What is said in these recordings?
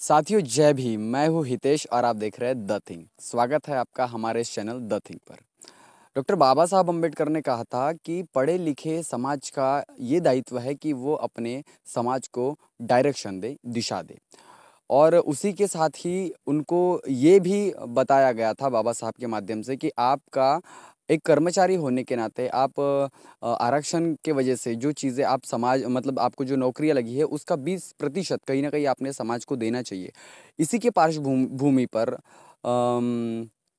साथियों जय भीम। मैं हूँ हितेश और आप देख रहे हैं द थिंग। स्वागत है आपका हमारे इस चैनल द थिंग पर। डॉक्टर बाबा साहब अम्बेडकर ने कहा था कि पढ़े लिखे समाज का ये दायित्व है कि वो अपने समाज को डायरेक्शन दे, दिशा दे। और उसी के साथ ही उनको ये भी बताया गया था बाबा साहब के माध्यम से कि आपका एक कर्मचारी होने के नाते आप आरक्षण के वजह से जो चीज़ें आप समाज मतलब आपको जो नौकरियां लगी है उसका 20% कहीं ना कहीं आपने समाज को देना चाहिए। इसी के पार्श्वभूमि भूमि पर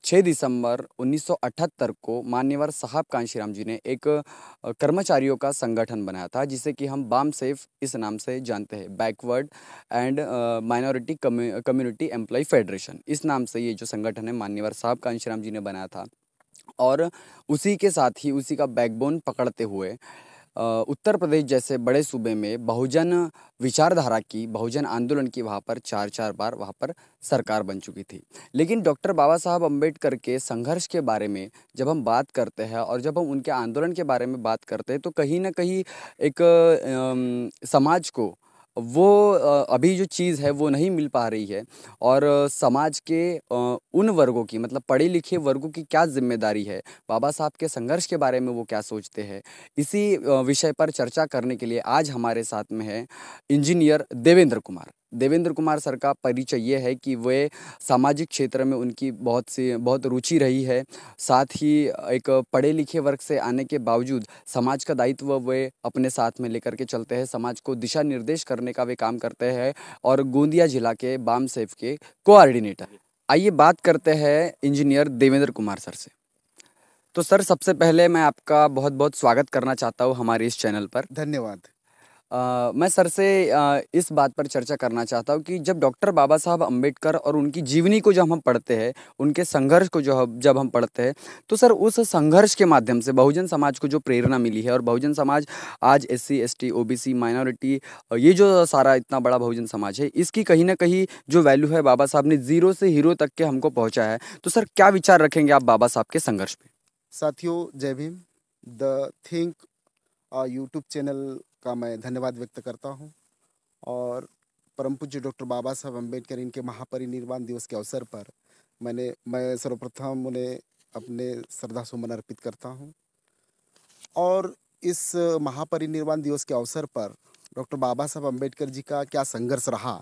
6 दिसंबर 1978 को मान्यवर साहब कांशीराम जी ने एक कर्मचारियों का संगठन बनाया था जिसे कि हम बाम सेफ इस नाम से जानते हैं, backward and minority community employ federation. इस नाम से ये जो संगठन है मान्यवर साहब कांशीराम जी ने बनाया था। और उसी के साथ ही उसी का बैकबोन पकड़ते हुए उत्तर प्रदेश जैसे बड़े सूबे में बहुजन विचारधारा की, बहुजन आंदोलन की वहाँ पर 4-4 बार वहाँ पर सरकार बन चुकी थी। लेकिन डॉक्टर बाबा साहब अम्बेडकर के संघर्ष के बारे में जब हम बात करते हैं और जब हम उनके आंदोलन के बारे में बात करते हैं तो कहीं न कहीं एक समाज को वो अभी जो चीज़ है वो नहीं मिल पा रही है। और समाज के उन वर्गों की मतलब पढ़े लिखे वर्गों की क्या जिम्मेदारी है, बाबा साहब के संघर्ष के बारे में वो क्या सोचते हैं, इसी विषय पर चर्चा करने के लिए आज हमारे साथ में है इंजीनियर देवेंद्र कुमार। देवेंद्र कुमार सर का परिचय ये है कि वे सामाजिक क्षेत्र में उनकी बहुत रुचि रही है। साथ ही एक पढ़े लिखे वर्ग से आने के बावजूद समाज का दायित्व वे अपने साथ में लेकर के चलते हैं, समाज को दिशा निर्देश करने का वे काम करते हैं और गोंदिया जिला के बाम सेफ के कोऑर्डिनेटर। आइए बात करते हैं इंजीनियर देवेंद्र कुमार सर से। तो सर सबसे पहले मैं आपका बहुत बहुत स्वागत करना चाहता हूँ हमारे इस चैनल पर। धन्यवाद। मैं सर से इस बात पर चर्चा करना चाहता हूँ कि जब डॉक्टर बाबा साहब अम्बेडकर और उनकी जीवनी को जब हम पढ़ते हैं, उनके संघर्ष को जब हम पढ़ते हैं तो सर उस संघर्ष के माध्यम से बहुजन समाज को जो प्रेरणा मिली है और बहुजन समाज आज SC ST OBC माइनॉरिटी ये जो सारा इतना बड़ा बहुजन समाज है इसकी कहीं ना कहीं जो वैल्यू है बाबा साहब ने जीरो से हीरो तक के हमको पहुँचाया है। तो सर क्या विचार रखेंगे आप बाबा साहब के संघर्ष पे? साथियों जय Bhim. The think YouTube channel का मैं धन्यवाद व्यक्त करता हूं और परम पूज्य डॉक्टर बाबा साहब अम्बेडकर इनके महापरिनिर्वाण दिवस के अवसर पर मैं सर्वप्रथम उन्हें अपने श्रद्धा सुमन अर्पित करता हूं। और इस महापरिनिर्वाण दिवस के अवसर पर डॉक्टर बाबा साहब अम्बेडकर जी का क्या संघर्ष रहा,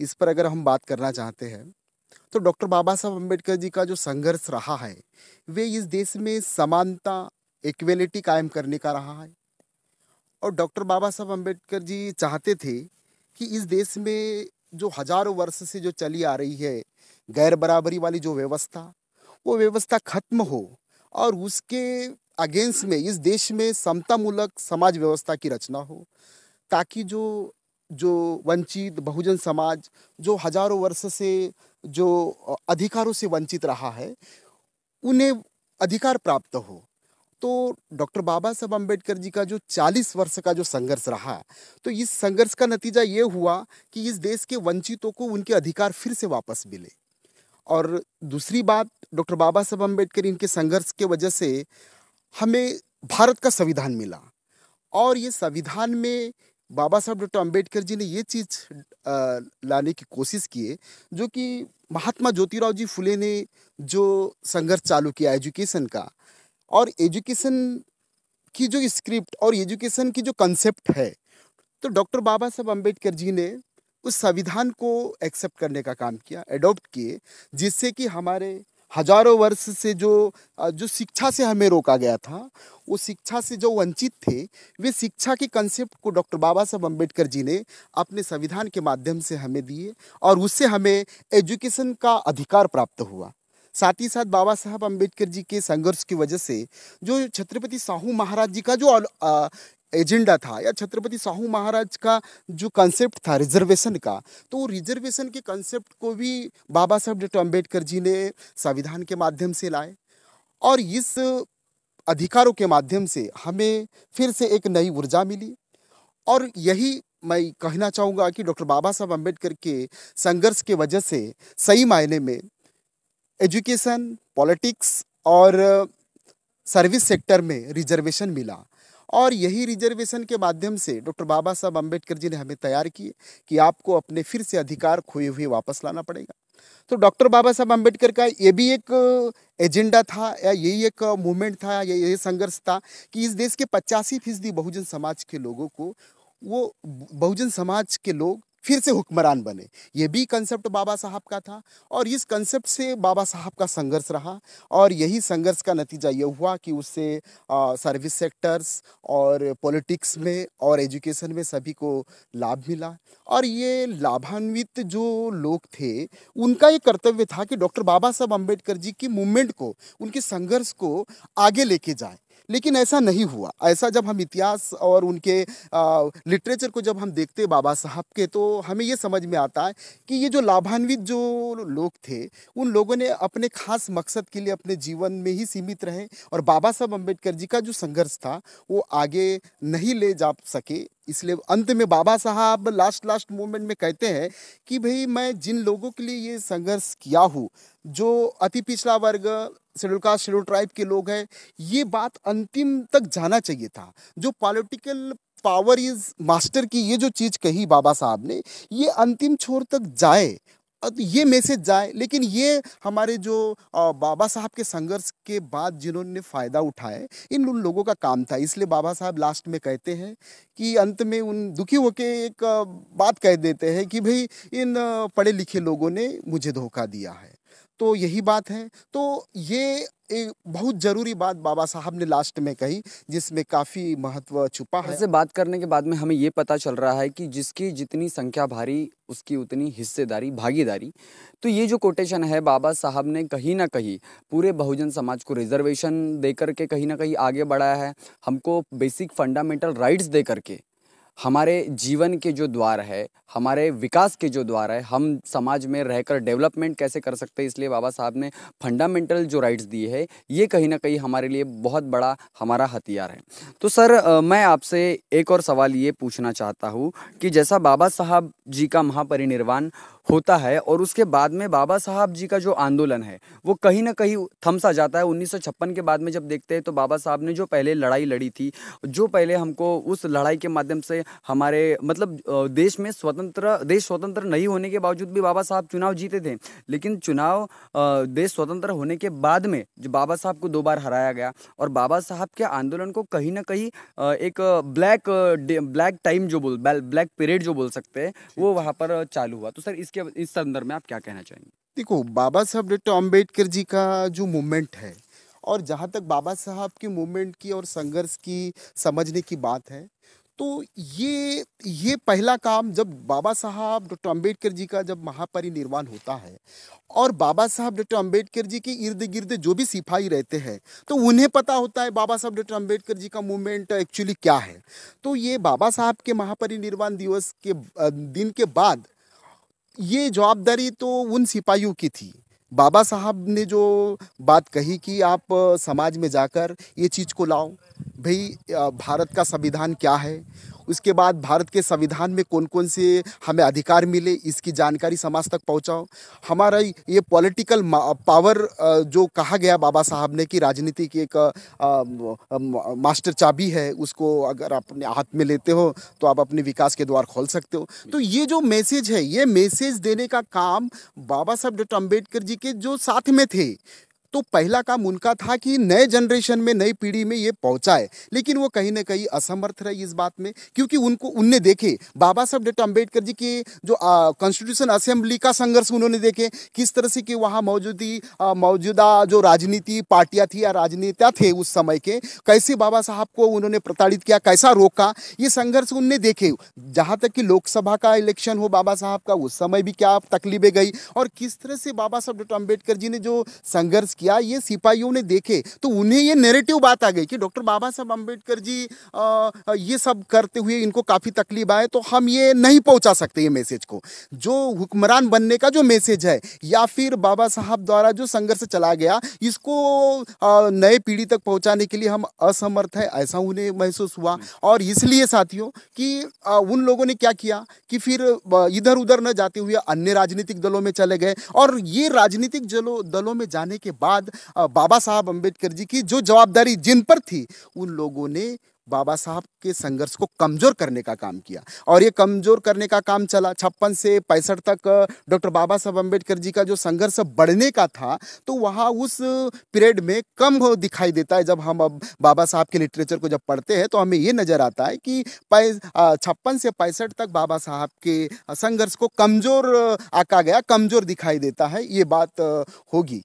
इस पर अगर हम बात करना चाहते हैं तो डॉक्टर बाबा साहब अम्बेडकर जी का जो संघर्ष रहा है वे इस देश में समानता, इक्वेलिटी कायम करने का रहा है। और डॉक्टर बाबा साहब अम्बेडकर जी चाहते थे कि इस देश में जो हजारों वर्ष से जो चली आ रही है गैर बराबरी वाली जो व्यवस्था, वो व्यवस्था खत्म हो और उसके अगेंस्ट में इस देश में समतामूलक समाज व्यवस्था की रचना हो, ताकि जो जो वंचित बहुजन समाज जो हजारों वर्ष से जो अधिकारों से वंचित रहा है उन्हें अधिकार प्राप्त हो। तो डॉक्टर बाबा साहब अम्बेडकर जी का जो 40 वर्ष का जो संघर्ष रहा, तो इस संघर्ष का नतीजा ये हुआ कि इस देश के वंचितों को उनके अधिकार फिर से वापस मिले। और दूसरी बात, डॉक्टर बाबा साहब अम्बेडकर इनके संघर्ष के वजह से हमें भारत का संविधान मिला। और ये संविधान में बाबा साहब डॉक्टर अम्बेडकर जी ने ये चीज़ लाने की कोशिश की है जो कि महात्मा ज्योतिराव जी फुले ने जो संघर्ष चालू किया एजुकेशन का, और एजुकेशन की जो स्क्रिप्ट और एजुकेशन की जो कंसेप्ट है, तो डॉक्टर बाबा साहब अम्बेडकर जी ने उस संविधान को एक्सेप्ट करने का काम किया, एडॉप्ट किए, जिससे कि हमारे हजारों वर्ष से जो शिक्षा से हमें रोका गया था, वो शिक्षा से जो वंचित थे, वे शिक्षा के कंसेप्ट को डॉक्टर बाबा साहब अम्बेडकर जी ने अपने संविधान के माध्यम से हमें दिए और उससे हमें एजुकेशन का अधिकार प्राप्त हुआ। साथ ही साथ बाबा साहब अम्बेडकर जी के संघर्ष की वजह से जो छत्रपति साहू महाराज जी का जो एजेंडा था या छत्रपति साहू महाराज का जो कंसेप्ट था रिजर्वेशन का, तो वो रिजर्वेशन के कंसेप्ट को भी बाबा साहब डॉक्टर अम्बेडकर जी ने संविधान के माध्यम से लाए। और इस अधिकारों के माध्यम से हमें फिर से एक नई ऊर्जा मिली। और यही मैं कहना चाहूँगा कि डॉक्टर बाबा साहब अम्बेडकर के संघर्ष के वजह से सही मायने में एजुकेशन, पॉलिटिक्स और सर्विस सेक्टर में रिजर्वेशन मिला। और यही रिजर्वेशन के माध्यम से डॉक्टर बाबा साहब अम्बेडकर जी ने हमें तैयार किए कि आपको अपने फिर से अधिकार खोए हुए वापस लाना पड़ेगा। तो डॉक्टर बाबा साहब अम्बेडकर का ये भी एक एजेंडा था, या यही एक मूवमेंट था, ये संघर्ष था कि इस देश के 85% बहुजन समाज के लोगों को वो बहुजन समाज के लोग फिर से हुक्मरान बने। ये भी कंसेप्ट बाबा साहब का था और इस कंसेप्ट से बाबा साहब का संघर्ष रहा और यही संघर्ष का नतीजा ये हुआ कि उससे सर्विस सेक्टर्स और पॉलिटिक्स में और एजुकेशन में सभी को लाभ मिला। और ये लाभान्वित जो लोग थे उनका ये कर्तव्य था कि डॉक्टर बाबा साहब अम्बेडकर जी की मूवमेंट को, उनके संघर्ष को आगे लेके जाए। लेकिन ऐसा नहीं हुआ। ऐसा जब हम इतिहास और उनके लिटरेचर को जब हम देखते हैं बाबा साहब के, तो हमें ये समझ में आता है कि ये जो लाभान्वित जो लोग थे उन लोगों ने अपने खास मकसद के लिए अपने जीवन में ही सीमित रहे और बाबा साहब अम्बेडकर जी का जो संघर्ष था वो आगे नहीं ले जा सके। इसलिए अंत में बाबा साहब लास्ट मोमेंट में कहते हैं कि भाई मैं जिन लोगों के लिए ये संघर्ष किया हूँ, जो अति पिछड़ा वर्ग, शेड्यूल कास्ट, शेड्यूल ट्राइब के लोग हैं, ये बात अंतिम तक जाना चाहिए था। जो पॉलिटिकल पावर इज मास्टर की ये जो चीज़ कही बाबा साहब ने, ये अंतिम छोर तक जाए, ये मैसेज जाए। लेकिन ये हमारे जो बाबा साहब के संघर्ष के बाद जिन्होंने फ़ायदा उठाए, इन उन लोगों का काम था। इसलिए बाबा साहब लास्ट में कहते हैं कि अंत में उन दुखी होके एक बात कह देते हैं कि भाई इन पढ़े लिखे लोगों ने मुझे धोखा दिया है। तो यही बात है। तो ये एक बहुत ज़रूरी बात बाबा साहब ने लास्ट में कही जिसमें काफ़ी महत्व छुपा है। ऐसे बात करने के बाद में हमें ये पता चल रहा है कि जिसकी जितनी संख्या भारी उसकी उतनी हिस्सेदारी, भागीदारी। तो ये जो कोटेशन है बाबा साहब ने कहीं ना कहीं पूरे बहुजन समाज को रिजर्वेशन दे करके कहीं ना कहीं आगे बढ़ाया है, हमको बेसिक फंडामेंटल राइट्स दे करके हमारे जीवन के जो द्वार है, हमारे विकास के जो द्वार है, हम समाज में रहकर डेवलपमेंट कैसे कर सकते हैं, इसलिए बाबा साहब ने फंडामेंटल जो राइट्स दिए हैं ये कहीं ना कहीं हमारे लिए बहुत बड़ा हमारा हथियार है। तो सर मैं आपसे एक और सवाल ये पूछना चाहता हूँ कि जैसा बाबा साहब जी का महापरिनिर्वाण होता है और उसके बाद में बाबा साहब जी का जो आंदोलन है वो कहीं ना कहीं थम सा जाता है। 1956 के बाद में जब देखते हैं तो बाबा साहब ने जो पहले लड़ाई लड़ी थी, जो पहले हमको उस लड़ाई के माध्यम से हमारे मतलब देश स्वतंत्र नहीं होने के बावजूद भी बाबा साहब चुनाव जीते थे। लेकिन चुनाव देश स्वतंत्र होने के बाद में जो बाबा साहब को 2 बार हराया गया और बाबा साहब के आंदोलन को कहीं ना कहीं एक ब्लैक टाइम जो ब्लैक पीरियड जो बोल सकते हैं वो वहाँ पर चालू हुआ। तो सर इस संदर्भ में आप क्या कहना चाहेंगे? देखो, बाबा साहब डॉक्टर अम्बेडकर जी का जो मूवमेंट है और जहाँ तक बाबा साहब की मूवमेंट की और संघर्ष की समझने की बात है, तो ये पहला काम जब बाबा साहब डॉक्टर अम्बेडकर जी का जब महापरिनिर्वाण होता है और बाबा साहब डॉक्टर अम्बेडकर जी के इर्द गिर्द जो भी सिपाही रहते हैं तो उन्हें पता होता है बाबा साहब डॉक्टर अम्बेडकर जी का मूवमेंट एक्चुअली क्या है। तो ये बाबा साहब के महापरिनिर्वाण दिवस के दिन के बाद ये जवाबदारी तो उन सिपाहियों की थी। बाबा साहब ने जो बात कही कि आप समाज में जाकर ये चीज़ को लाओ, भाई भारत का संविधान क्या है, उसके बाद भारत के संविधान में कौन कौन से हमें अधिकार मिले इसकी जानकारी समाज तक पहुंचाओ। हमारा ये पॉलिटिकल पावर जो कहा गया बाबा साहब ने कि राजनीति की एक मास्टर चाबी है, उसको अगर आप अपने हाथ में लेते हो तो आप अपने विकास के द्वार खोल सकते हो। तो ये जो मैसेज है, ये मैसेज देने का काम बाबा साहब डॉक्टर अम्बेडकर जी के जो साथ में थे, तो पहला काम उनका था कि नए जनरेशन में, नई पीढ़ी में ये पहुंचाए। लेकिन वो कहीं ना कहीं असमर्थ रहे इस बात में, क्योंकि उनने देखे बाबा साहब डॉक्टर अम्बेडकर जी के जो कॉन्स्टिट्यूशन असेंबली का संघर्ष उन्होंने देखे, किस तरह से कि वहाँ मौजूदा जो राजनीति पार्टियां थी या राजनेता थे उस समय के, कैसे बाबा साहब को उन्होंने प्रताड़ित किया, कैसा रोका, ये संघर्ष उनने देखे। जहाँ तक कि लोकसभा का इलेक्शन हो बाबा साहब का, उस समय भी क्या तकलीफें गई और किस तरह से बाबा साहब डॉक्टर अम्बेडकर जी ने जो संघर्ष किया ये सिपाहियों ने देखे। तो उन्हें ये नैरेटिव बात आ गई कि डॉक्टर बाबा साहब अम्बेडकर जी ये सब करते हुए इनको काफ़ी तकलीफ आए, तो हम ये नहीं पहुंचा सकते ये मैसेज को, जो हुक्मरान बनने का जो मैसेज है या फिर बाबा साहब द्वारा जो संघर्ष चला गया, इसको नए पीढ़ी तक पहुंचाने के लिए हम असमर्थ है, ऐसा उन्हें महसूस हुआ। और इसलिए साथियों कि उन लोगों ने क्या किया कि फिर इधर उधर न जाते हुए अन्य राजनीतिक दलों में चले गए और ये राजनीतिक दलों में जाने के बाद बाद बाबा साहब अम्बेडकर जी की जो जवाबदारी जिन पर थी, उन लोगों ने बाबा साहब के संघर्ष को कमज़ोर करने का काम किया। और ये कमज़ोर करने का काम चला 56 से 65 तक। डॉक्टर बाबा साहब अम्बेडकर जी का जो संघर्ष बढ़ने का था, तो वहाँ उस पीरियड में कम हो दिखाई देता है। जब हम अब बाबा साहब के लिटरेचर को जब पढ़ते हैं, तो हमें ये नज़र आता है कि 56 से 65 तक बाबा साहब के संघर्ष को कमज़ोर आंका गया, कमज़ोर दिखाई देता है। ये बात होगी।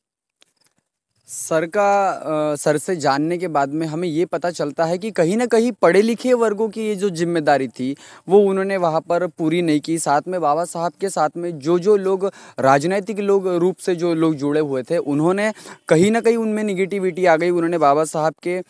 सर से जानने के बाद में हमें ये पता चलता है कि कहीं न कहीं पढ़े लिखे वर्गों की ये जो ज़िम्मेदारी थी, वो उन्होंने वहाँ पर पूरी नहीं की। साथ में बाबा साहब के साथ में जो लोग राजनैतिक रूप से जो लोग जुड़े हुए थे, उन्होंने कहीं न कहीं उनमें नेगेटिविटी आ गई। उन्होंने बाबा साहब के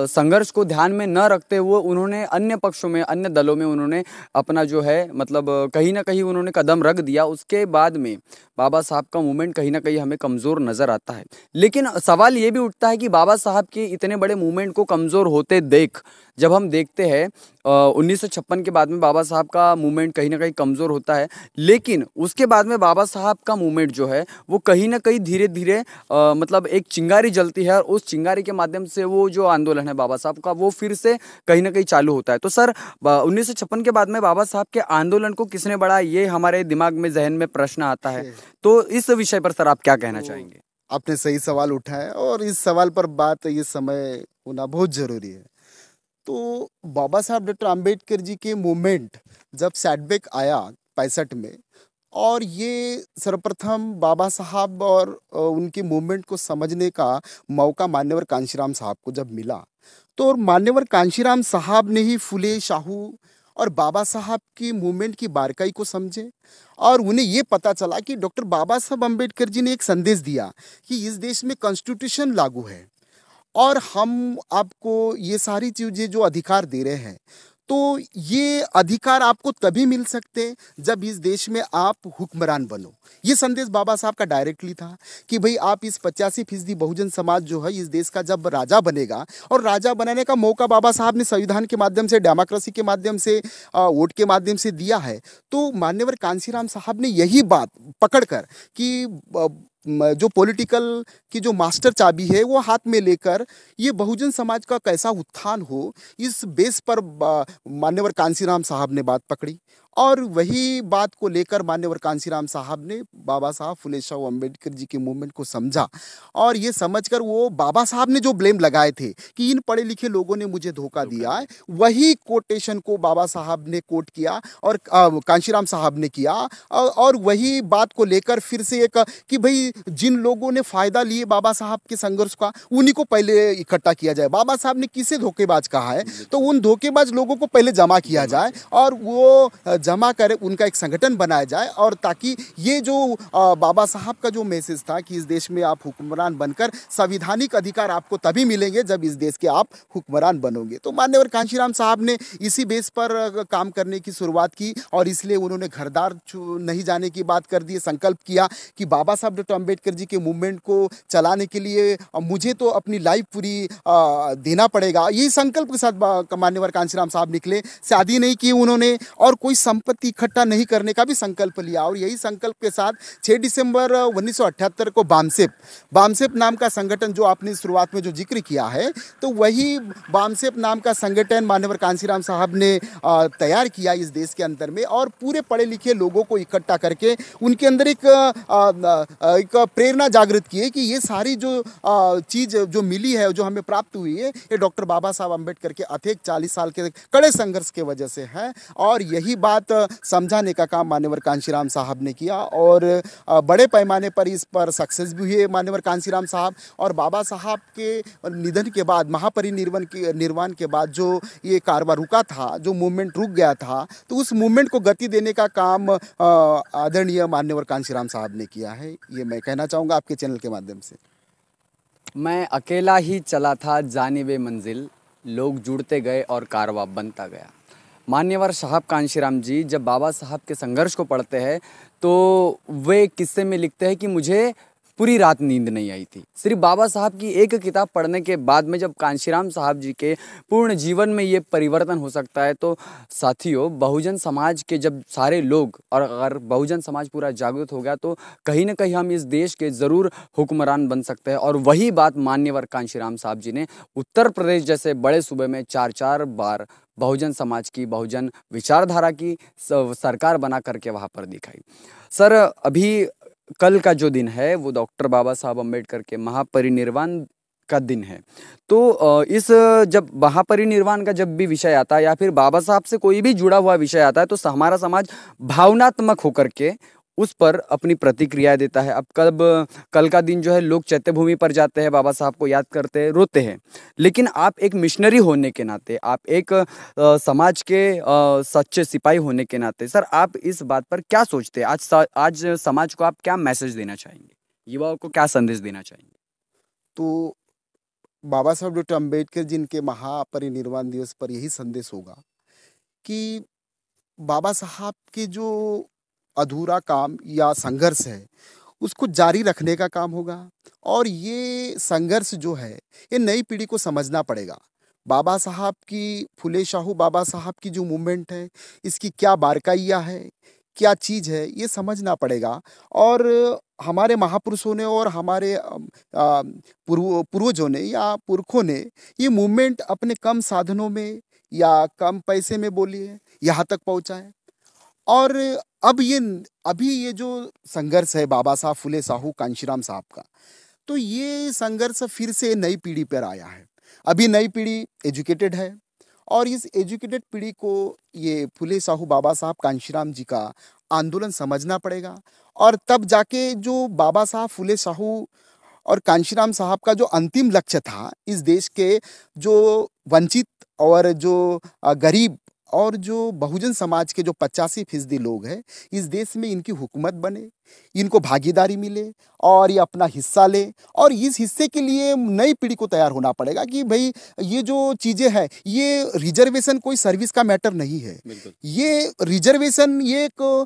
संघर्ष को ध्यान में न रखते हुए उन्होंने अन्य पक्षों में, अन्य दलों में उन्होंने अपना जो है मतलब कहीं न कहीं उन्होंने कदम रख दिया। उसके बाद में बाबा साहब का मूवमेंट कहीं न कहीं हमें कमज़ोर नज़र आता है। लेकिन सवाल ये भी उठता है कि बाबा साहब के इतने बड़े मूवमेंट को कमज़ोर होते देख, जब हम देखते हैं 1956 के बाद में बाबा साहब का मूवमेंट कहीं न कहीं कमज़ोर होता है, लेकिन उसके बाद में बाबा साहब का मूवमेंट जो है वो कहीं न कहीं धीरे-धीरे मतलब एक चिंगारी जलती है, और उस चिंगारी के माध्यम से वो जो आंदोलन है बाबा साहब का, वो फिर से कहीं न कहीं चालू होता है। तो सर 1956 के बाद में बाबा साहब के आंदोलन को किसने बढ़ाया, ये हमारे दिमाग में, ज़हन में प्रश्न आता है। तो इस विषय पर सर आप क्या कहना चाहेंगे? आपने सही सवाल उठाया, और इस सवाल पर बात इस समय होना बहुत ज़रूरी है। तो बाबा साहब डॉक्टर अंबेडकर जी के मूवमेंट जब सेटबैक आया 65 में, और ये सर्वप्रथम बाबा साहब और उनके मूवमेंट को समझने का मौका मान्यवर कांशीराम साहब को जब मिला, तो मान्यवर कांशीराम साहब ने ही फुले शाहू और बाबा साहब की मूवमेंट की बारीकाई को समझे। और उन्हें ये पता चला कि डॉक्टर बाबा साहब अम्बेडकर जी ने एक संदेश दिया कि इस देश में कॉन्स्टिट्यूशन लागू है, और हम आपको ये सारी चीज़ें जो अधिकार दे रहे हैं, तो ये अधिकार आपको तभी मिल सकते हैं जब इस देश में आप हुक्मरान बनो। ये संदेश बाबा साहब का डायरेक्टली था कि भाई आप इस 85% बहुजन समाज जो है इस देश का जब राजा बनेगा, और राजा बनाने का मौका बाबा साहब ने संविधान के माध्यम से, डेमोक्रेसी के माध्यम से, वोट के माध्यम से दिया है। तो मान्यवर कांशीराम साहब ने यही बात पकड़कर कि जो पॉलिटिकल की जो मास्टर चाबी है वो हाथ में लेकर ये बहुजन समाज का कैसा उत्थान हो, इस बेस पर मान्यवर कांशीराम साहब ने बात पकड़ी। और वही बात को लेकर मान्यवर कांशीराम साहब ने बाबा साहब फुले शाह अम्बेडकर जी के मूवमेंट को समझा, और ये समझकर वो बाबा साहब ने जो ब्लेम लगाए थे कि इन पढ़े लिखे लोगों ने मुझे धोखा दिया है, वही कोटेशन को बाबा साहब ने कोट किया और कांशीराम साहब ने किया। और वही बात को लेकर फिर से एक कि भाई जिन लोगों ने फ़ायदा लिए बाबा साहब के संघर्ष का, उन्हीं को पहले इकट्ठा किया जाए। बाबा साहब ने किसे धोखेबाज कहा है, तो उन धोखेबाज लोगों को पहले जमा किया जाए, और वो जमा कर उनका एक संगठन बनाया जाए, और ताकि ये जो बाबा साहब का जो मैसेज था कि इस देश में आप हुक्मरान बनकर संविधानिक अधिकार आपको तभी मिलेंगे जब इस देश के आप हुक्मरान बनोगे। तो मान्यवर कांशीराम साहब ने इसी बेस पर काम करने की शुरुआत की, और इसलिए उन्होंने घरदार नहीं जाने की बात कर दी, संकल्प किया कि बाबा साहब डॉक्टर अम्बेडकर जी के मूवमेंट को चलाने के लिए मुझे तो अपनी लाइफ पूरी देना पड़ेगा। यही संकल्प के साथ मान्यवर कांशीराम साहब निकले। शादी नहीं की उन्होंने, और कोई संपत्ति इकट्ठा नहीं करने का भी संकल्प लिया, और यही संकल्प के साथ 6 दिसंबर 1978 को बामसेप नाम का संगठन, जो आपने शुरुआत में जो जिक्र किया है, तो वही बामसेप नाम का संगठन मान्यवर कांशीराम साहब ने तैयार किया इस देश के अंदर में, और पूरे पढ़े लिखे लोगों को इकट्ठा करके उनके अंदर एक प्रेरणा जागृत की है कि ये सारी जो चीज़ जो मिली है, जो हमें प्राप्त हुई है, ये डॉक्टर बाबा साहब अम्बेडकर के अथक 40 साल के कड़े संघर्ष के वजह से है। और यही बात समझाने का काम मान्यवर कांशीराम साहब ने किया, और बड़े पैमाने पर इस पर सक्सेस भी हुए मान्यवर कांशीराम साहब। और बाबा साहब के निधन के बाद, महापरिनिर्वाण के बाद जो ये कारवां रुका था, जो मूवमेंट रुक गया था, तो उस मूवमेंट को गति देने का काम आदरणीय मान्यवर कांशीराम साहब ने किया है। ये मैं कहना चाहूँगा आपके चैनल के माध्यम से। मैं अकेला ही चला था जानिबे मंजिल, लोग जुड़ते गए और कारवां बनता गया। मान्यवर साहब कांशीराम जी जब बाबा साहब के संघर्ष को पढ़ते हैं, तो वे किस्से में लिखते हैं कि मुझे पूरी रात नींद नहीं आई थी। सिर्फ बाबा साहब की एक किताब पढ़ने के बाद में जब कांशीराम साहब जी के पूर्ण जीवन में ये परिवर्तन हो सकता है, तो साथियों, बहुजन समाज के जब सारे लोग, और अगर बहुजन समाज पूरा जागरूक हो गया, तो कहीं ना कहीं हम इस देश के ज़रूर हुक्मरान बन सकते हैं। और वही बात मान्यवर कांशीराम साहब जी ने उत्तर प्रदेश जैसे बड़े सूबे में 4-4 बार बहुजन समाज की, बहुजन विचारधारा की सरकार बना करके वहाँ पर दिखाई। सर, अभी कल का जो दिन है वो डॉक्टर बाबा साहब अम्बेडकर के महापरिनिर्वाण का दिन है। तो इस जब महापरिनिर्वाण का जब भी विषय आता है या फिर बाबा साहब से कोई भी जुड़ा हुआ विषय आता है, तो हमारा समाज भावनात्मक होकर के उस पर अपनी प्रतिक्रिया देता है। अब कल का दिन जो है, लोग चैत्य भूमि पर जाते हैं, बाबा साहब को याद करते हैं, रोते हैं। लेकिन आप एक मिशनरी होने के नाते, आप एक समाज के सच्चे सिपाही होने के नाते, सर, आप इस बात पर क्या सोचते हैं? आज समाज को आप क्या मैसेज देना चाहेंगे? युवाओं को क्या संदेश देना चाहेंगे? तो बाबा साहब डॉक्टर अम्बेडकर जी के महापरिनिर्वाण दिवस पर यही संदेश होगा कि बाबा साहब के जो अधूरा काम या संघर्ष है, उसको जारी रखने का काम होगा। और ये संघर्ष जो है, ये नई पीढ़ी को समझना पड़ेगा। बाबा साहब की, फुले शाहू बाबा साहब की जो मूवमेंट है, इसकी क्या बारकाइयाँ है, क्या चीज़ है, ये समझना पड़ेगा। और हमारे महापुरुषों ने और हमारे पूर्वजों ने या पुरखों ने ये मूवमेंट अपने कम साधनों में या कम पैसे में बोलिए यहाँ तक पहुँचा है। और अभी ये जो संघर्ष है बाबा साहब, फुले साहू, कांशीराम साहब का, तो ये संघर्ष फिर से नई पीढ़ी पर आया है। अभी नई पीढ़ी एजुकेटेड है और इस एजुकेटेड पीढ़ी को ये फुले साहू, बाबा साहब, कांशीराम जी का आंदोलन समझना पड़ेगा। और तब जाके जो बाबा साहब, फुले साहू और कांशीराम साहब का जो अंतिम लक्ष्य था, इस देश के जो वंचित और जो गरीब और जो बहुजन समाज के जो 85% लोग हैं, इस देश में इनकी हुकूमत बने, इनको भागीदारी मिले और ये अपना हिस्सा ले। और इस हिस्से के लिए नई पीढ़ी को तैयार होना पड़ेगा कि भाई ये जो चीज़ें हैं, ये रिजर्वेशन कोई सर्विस का मैटर नहीं है। ये रिजर्वेशन ये एक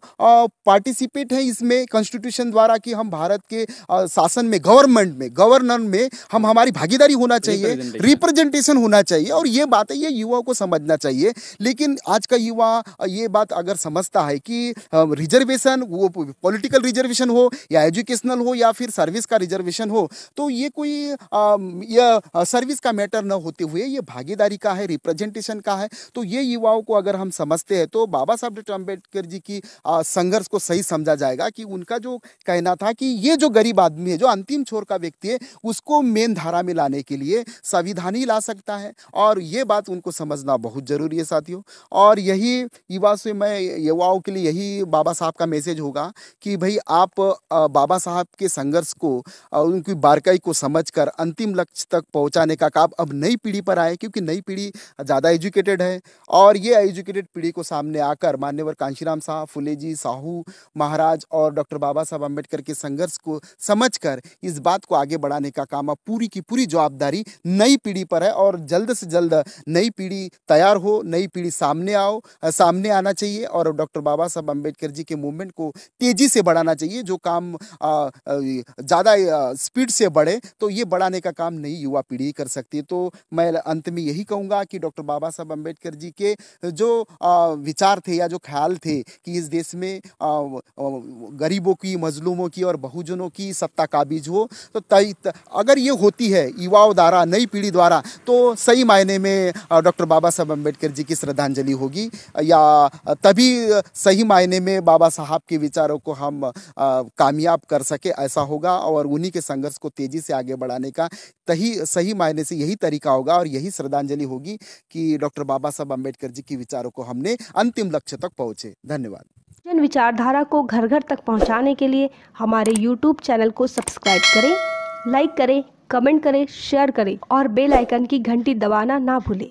पार्टिसिपेट है इसमें कॉन्स्टिट्यूशन द्वारा कि हम भारत के शासन में, गवर्नर में हम हमारी भागीदारी होना चाहिए, रिप्रेजेंटेशन होना चाहिए। और ये बात है, ये युवाओं को समझना चाहिए। लेकिन आज का युवा ये बात अगर समझता है कि रिजर्वेशन, वो पॉलिटिकल रिजर्वेशन हो या एजुकेशनल हो या फिर सर्विस का रिजर्वेशन हो, तो ये कोई ये सर्विस का मैटर न होते हुए ये भागीदारी का है, रिप्रेजेंटेशन का है। तो ये युवाओं को अगर हम समझते हैं, तो बाबा साहब डॉक्टर अम्बेडकर जी की संघर्ष को सही समझा जाएगा कि उनका जो कहना था कि ये जो गरीब आदमी है, जो अंतिम छोर का व्यक्ति है, उसको मेन धारा में लाने के लिए संविधान ही ला सकता है। और ये बात उनको समझना बहुत जरूरी है साथियों। और यही युवा से मैं युवाओं के लिए यही बाबा साहब का मैसेज होगा कि भाई आप बाबा साहब के संघर्ष को, उनकी बारकाई को समझकर अंतिम लक्ष्य तक पहुंचाने का काम अब नई पीढ़ी पर आए, क्योंकि नई पीढ़ी ज़्यादा एजुकेटेड है। और ये एजुकेटेड पीढ़ी को सामने आकर मान्यवर कांशीराम साहब, फुले जी, साहू महाराज और डॉक्टर बाबा साहब अम्बेडकर के संघर्ष को समझकर इस बात को आगे बढ़ाने का काम अब पूरी की पूरी जवाबदारी नई पीढ़ी पर है। और जल्द से जल्द नई पीढ़ी तैयार हो, नई पीढ़ी सामने आना चाहिए और डॉक्टर बाबा साहब अम्बेडकर जी के मूवमेंट को तेजी से बढ़ाना चाहिए। जो काम ज़्यादा स्पीड से बढ़े, तो ये बढ़ाने का काम नई युवा पीढ़ी कर सकती है। तो मैं अंत में यही कहूँगा कि डॉक्टर बाबा साहब अम्बेडकर जी के जो विचार थे या जो ख्याल थे कि इस देश में गरीबों की, मजलूमों की और बहुजनों की सत्ता काबिज हो, तो अगर ये होती है युवाओं द्वारा, नई पीढ़ी द्वारा, तो सही मायने में डॉक्टर बाबा साहब अम्बेडकर जी की श्रद्धांजलि होगी, या तभी सही मायने में बाबा साहब के विचारों को हम कामयाब कर सके, ऐसा होगा। और उन्हीं के संघर्ष को तेजी से आगे बढ़ाने का सही मायने से यही तरीका होगा और यही श्रद्धांजलि होगी कि डॉक्टर बाबा साहब अम्बेडकर जी के विचारों को हमने अंतिम लक्ष्य तक पहुँचे। धन्यवाद। जन विचारधारा को घर घर तक पहुंचाने के लिए हमारे YouTube चैनल को सब्सक्राइब करें, लाइक करें, कमेंट करें, शेयर करें और बेल आइकन की घंटी दबाना ना भूलें।